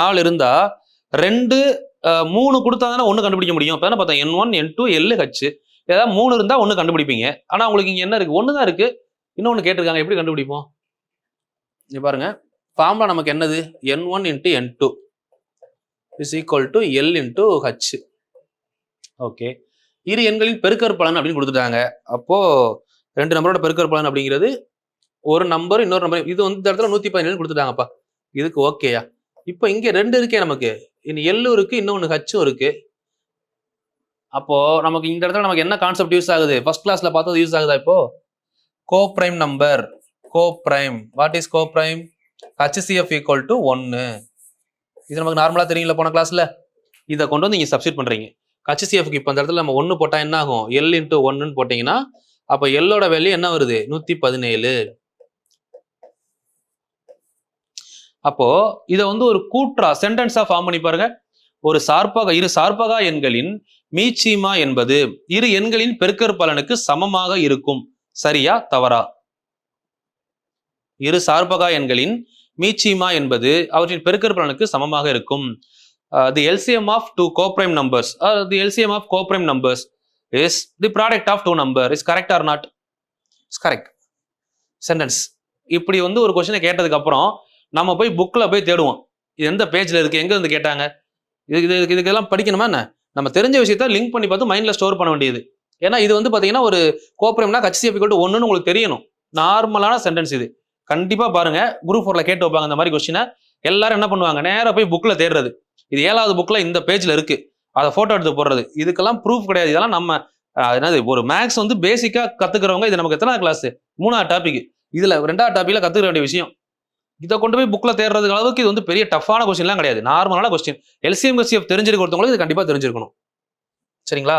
4 இருந்தா 2 3 கொடுத்தா தானே 1 கண்டுபிடிக்க முடியும். இப்போ தானே பார்த்தேன் N1 N2 LH ஏதாவது 3 இருந்தா 1 கண்டுபிடிப்பீங்க. ஆனா உங்களுக்கு இங்க என்ன இருக்கு? 1 தான் இருக்கு. இன்னொன்னு கேட்டிருக்காங்க, எப்படி கண்டுபிடிப்போம்? இங்க பாருங்க, ஃபார்முலா நமக்கு என்னது? N1 × N2 is equal to L × H. Okay, இரு எண்களின் பெருக்கற்பலன் அப்படின்னு கொடுத்துட்டாங்க. அப்போ 2 நம்பரோட பெருக்கற்பலன் அப்படிங்கிறது ஒரு நம்பர் இன்னொரு நம்பர், இது வந்து இந்த இடத்துல 117 கொடுத்துட்டாங்கப்பா. இதுக்கு ஓகேயா? இப்போ இங்க 2 இருக்கே நமக்கு, எல்லும் இருக்கு, இன்னொன்னு ஹச்சும் இருக்கு. அப்போ நமக்கு இந்த இடத்துல நமக்கு என்ன கான்செப்ட் யூஸ் ஆகுது? ஃபர்ஸ்ட் கிளாஸ்ல பார்த்தது யூஸ் ஆகுதா? இப்போ coprime number, coprime. What is coprime? HCF = 1. இது நமக்கு நார்மலா தெரியல போன கிளாஸ்ல. இதை கொண்டு வந்து நீங்க சப்ஸ்டிட் பண்றீங்க. HCFக்கு இப்போ அந்த இடத்துல நம்ம 1 போட்டா என்ன ஆகும்? L × 1ன்னு போட்டீங்கன்னா அப்ப எல்லோட வேல்யூ என்ன வருது? 117. அப்போ இதை வந்து ஒரு கூற்றா சென்டென்ஸா ஃபார்ம் பண்ணி பாருங்க. ஒரு சார்பக இரு சார்பகா எண்களின் மீச்சிமா என்பது இரு எண்களின் பெருக்கற்பலனுக்கு சமமாக இருக்கும். சரியா தவறா? இரு சார்பகா எண்களின் மீச்சிமா என்பது அவற்றின் பெருக்கற்பலனுக்கு சமமாக இருக்கும். The LCM of two coprime numbers, the LCM of coprime numbers is the product of two numbers. Is correct or not? It's correct. Sentence. இப்படி வந்து ஒரு கொஸ்டினை கேட்டதுக்கு அப்புறம் நம்ம போய் புக்ல போய் தேடுவோம், இது எந்த பேஜ்ல இருக்கு, எங்க இருந்து கேட்டாங்க, இதுக்கெல்லாம் படிக்கணுமா என்ன? நம்ம தெரிஞ்ச விஷயத்த லிங்க் பண்ணி பார்த்து மைண்ட்ல ஸ்டோர் பண்ண வேண்டியது. ஏன்னா இது வந்து பாத்தீங்கன்னா ஒரு கோப்ரைம்னா HCF = 1ன்னு உங்களுக்கு தெரியணும். நார்மலான சென்டென்ஸ் இது. கண்டிப்பா பாருங்க, குரூப் 4ல கேட்டு வைப்பாங்க இந்த மாதிரி கொஸ்டினை. எல்லாரும் என்ன பண்ணுவாங்க? நேரா போய் புக்ல தேடுறது. இது 7வது புக்ல இந்த பேஜ்ல இருக்கு, அதை போட்டோ எடுத்து போடுறது. இதுக்கெல்லாம் ப்ரூஃப் கிடையாது. இதெல்லாம் நம்ம என்னது, ஒரு மேக்ஸ் வந்து பேசிக்கா கத்துக்கிறவங்க. இது நமக்கு எத்தனாவது கிளாஸ்? 3வது டாபிக். இதுல 2வது டாபிக்ல கத்துக்க வேண்டிய விஷயம். இதை கொண்டு போய் புக்ல தேடுறதுக்கு அளவுக்கு இது வந்து பெரிய டஃப்பான கொஸ்டின்லாம் கிடையாது. நார்மலான கொஸ்டின். LCM HCF தெரிஞ்சிருக்க ஒருத்தவங்களுக்கு இது கண்டிப்பா தெரிஞ்சிருக்கணும். சரிங்களா?